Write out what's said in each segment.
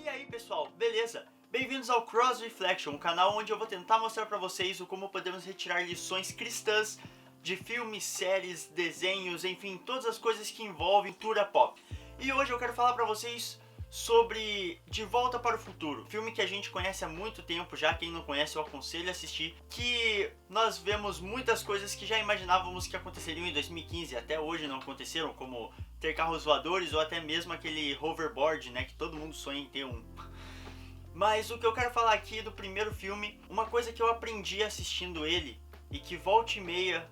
E aí pessoal, beleza? Bem-vindos ao Cross Reflection, um canal onde eu vou tentar mostrar pra vocês o como podemos retirar lições cristãs de filmes, séries, desenhos, enfim, todas as coisas que envolvem cultura pop. E hoje eu quero falar pra vocês sobre De Volta para o Futuro, filme que a gente conhece há muito tempo já, quem não conhece eu aconselho a assistir, que nós vemos muitas coisas que já imaginávamos que aconteceriam em 2015 e até hoje não aconteceram, como ter carros voadores ou até mesmo aquele hoverboard, né, que todo mundo sonha em ter um. Mas o que eu quero falar aqui do primeiro filme, uma coisa que eu aprendi assistindo ele e que volta e meia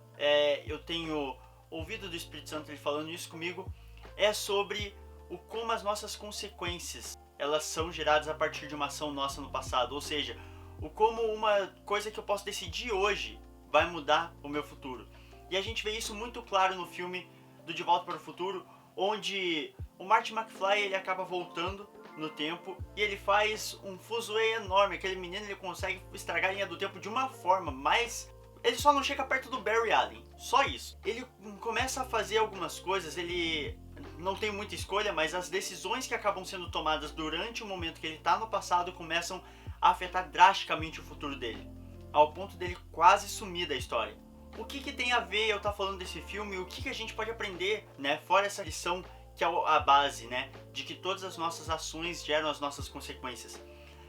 eu tenho ouvido do Espírito Santo ele falando isso comigo, é sobre o como as nossas consequências elas são geradas a partir de uma ação nossa no passado, ou seja, o como uma coisa que eu posso decidir hoje vai mudar o meu futuro. E a gente vê isso muito claro no filme do De Volta para o Futuro, onde o Marty McFly ele acaba voltando no tempo e ele faz um fuzuê enorme. Aquele menino ele consegue estragar a linha do tempo de uma forma, mas ele só não chega perto do Barry Allen, só isso. Ele começa a fazer algumas coisas, ele não tem muita escolha, mas as decisões que acabam sendo tomadas durante o momento que ele está no passado começam a afetar drasticamente o futuro dele, ao ponto dele quase sumir da história. O que tem a ver eu estar falando desse filme e o que a gente pode aprender, né, fora essa lição que é a base, né, de que todas as nossas ações geram as nossas consequências.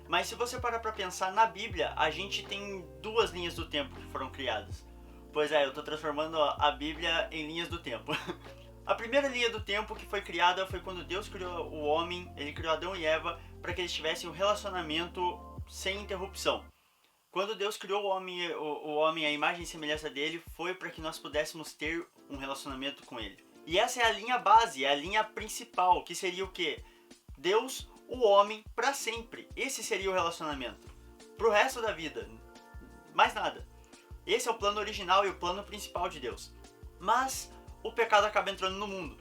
Mas se você parar para pensar, na Bíblia a gente tem duas linhas do tempo que foram criadas. Pois é, eu estou transformando a Bíblia em linhas do tempo. A primeira linha do tempo que foi criada foi quando Deus criou o homem, ele criou Adão e Eva para que eles tivessem um relacionamento sem interrupção. Quando Deus criou o homem à imagem e semelhança dele, foi para que nós pudéssemos ter um relacionamento com ele. E essa é a linha base, é a linha principal, que seria o quê? Deus, o homem, para sempre. Esse seria o relacionamento. Pro resto da vida. Mais nada. Esse é o plano original e o plano principal de Deus. Mas o pecado acaba entrando no mundo.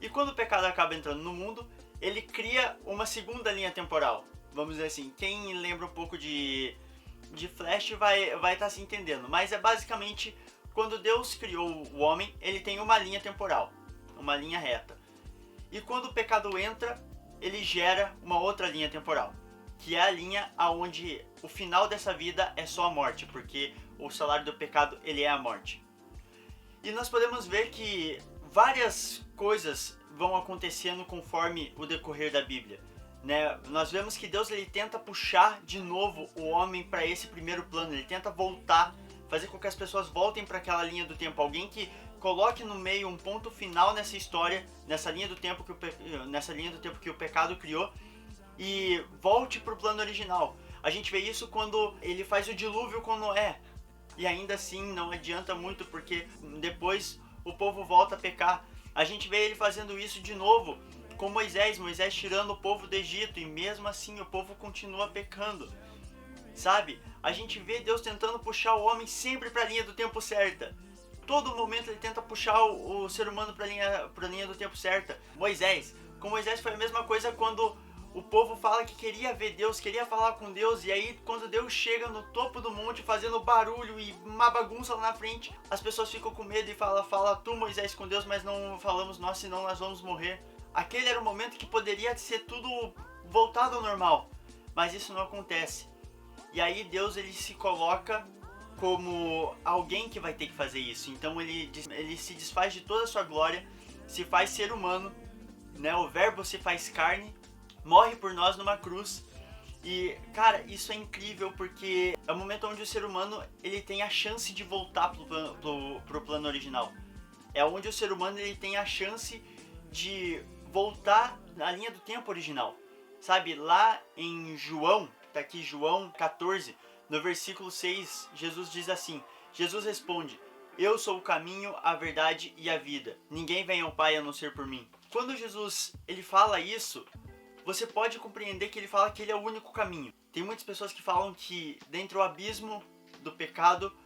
E quando o pecado acaba entrando no mundo, ele cria uma segunda linha temporal. Vamos dizer assim, quem lembra um pouco de Flash vai estar se entendendo. Mas é basicamente, quando Deus criou o homem, ele tem uma linha temporal, uma linha reta. E quando o pecado entra, ele gera uma outra linha temporal, que é a linha onde o final dessa vida é só a morte, porque o salário do pecado ele é a morte. E nós podemos ver que várias coisas vão acontecendo conforme o decorrer da Bíblia, né? Nós vemos que Deus ele tenta puxar de novo o homem para esse primeiro plano, ele tenta voltar, fazer com que as pessoas voltem para aquela linha do tempo, alguém que coloque no meio um ponto final nessa história, nessa linha do tempo que o pecado criou, e volte para o plano original. A gente vê isso quando ele faz o dilúvio com Noé, e ainda assim não adianta muito, porque depois o povo volta a pecar. A gente vê ele fazendo isso de novo com Moisés tirando o povo do Egito, e mesmo assim o povo continua pecando, sabe? A gente vê Deus tentando puxar o homem sempre para a linha do tempo certa. Todo momento ele tenta puxar o ser humano para a linha do tempo certa. Com Moisés foi a mesma coisa quando o povo fala que queria ver Deus, queria falar com Deus, e aí quando Deus chega no topo do monte fazendo barulho e uma bagunça lá na frente, as pessoas ficam com medo e fala tu Moisés com Deus, mas não falamos nós, senão nós vamos morrer. Aquele era o momento que poderia ser tudo voltado ao normal, mas isso não acontece. E aí Deus ele se coloca como alguém que vai ter que fazer isso. Então ele se desfaz de toda a sua glória, se faz ser humano, né? O verbo se faz carne, morre por nós numa cruz. E cara, isso é incrível porque é o momento onde o ser humano ele tem a chance de voltar pro plano original. É onde o ser humano ele tem a chance de voltar na linha do tempo original. Sabe, lá em João, tá aqui João 14, no versículo 6, Jesus diz assim, Jesus responde, eu sou o caminho, a verdade e a vida. Ninguém vem ao Pai a não ser por mim. Quando Jesus ele fala isso, você pode compreender que ele fala que ele é o único caminho. Tem muitas pessoas que falam que dentro do abismo do pecado,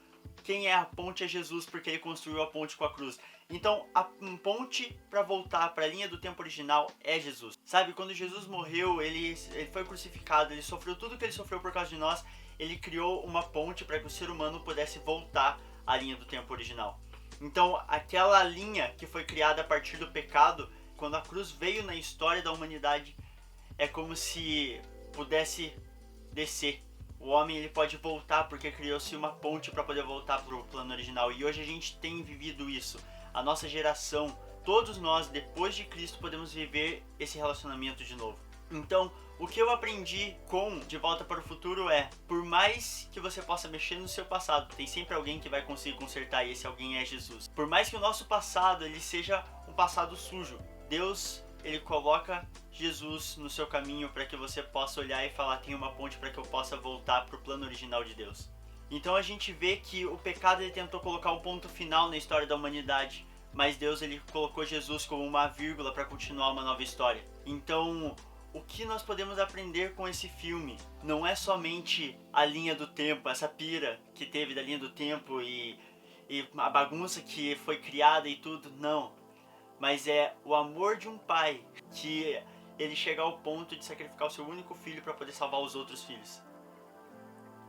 quem é a ponte é Jesus, porque ele construiu a ponte com a cruz. Então a ponte para voltar para a linha do tempo original é Jesus. Sabe, quando Jesus morreu, ele foi crucificado, ele sofreu tudo que ele sofreu por causa de nós, ele criou uma ponte para que o ser humano pudesse voltar à linha do tempo original. Então aquela linha que foi criada a partir do pecado, quando a cruz veio na história da humanidade, é como se pudesse descer. O homem ele pode voltar porque criou-se uma ponte para poder voltar para o plano original. E hoje a gente tem vivido isso. A nossa geração, todos nós, depois de Cristo, podemos viver esse relacionamento de novo. Então, o que eu aprendi com De Volta para o Futuro é, por mais que você possa mexer no seu passado, tem sempre alguém que vai conseguir consertar, e esse alguém é Jesus. Por mais que o nosso passado ele seja um passado sujo, Deus ele coloca Jesus no seu caminho para que você possa olhar e falar, tem uma ponte para que eu possa voltar para o plano original de Deus. Então a gente vê que o pecado ele tentou colocar um ponto final na história da humanidade, mas Deus ele colocou Jesus como uma vírgula para continuar uma nova história. Então, o que nós podemos aprender com esse filme não é somente a linha do tempo, essa pira que teve da linha do tempo e a bagunça que foi criada e tudo, não. Mas é o amor de um pai que ele chega ao ponto de sacrificar o seu único filho para poder salvar os outros filhos.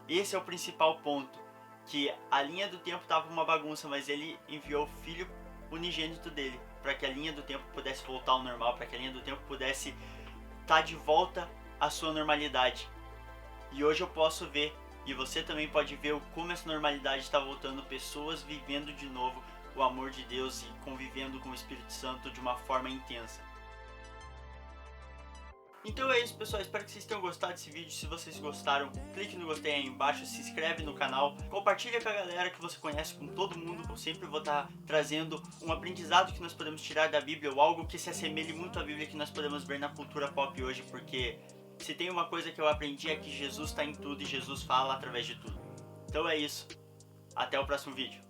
Esse é o principal ponto, que a linha do tempo estava uma bagunça, mas ele enviou o filho unigênito dele para que a linha do tempo pudesse voltar ao normal, para que a linha do tempo pudesse estar de volta à sua normalidade. E hoje eu posso ver, e você também pode ver como essa normalidade está voltando, pessoas vivendo de novo o amor de Deus e convivendo com o Espírito Santo de uma forma intensa. Então é isso, pessoal, espero que vocês tenham gostado desse vídeo. Se vocês gostaram, clique no gostei aí embaixo, se inscreve no canal, compartilha com a galera que você conhece, com todo mundo. Eu sempre vou estar trazendo um aprendizado que nós podemos tirar da Bíblia, ou algo que se assemelhe muito à Bíblia que nós podemos ver na cultura pop hoje, porque se tem uma coisa que eu aprendi é que Jesus está em tudo e Jesus fala através de tudo. Então é isso, até o próximo vídeo.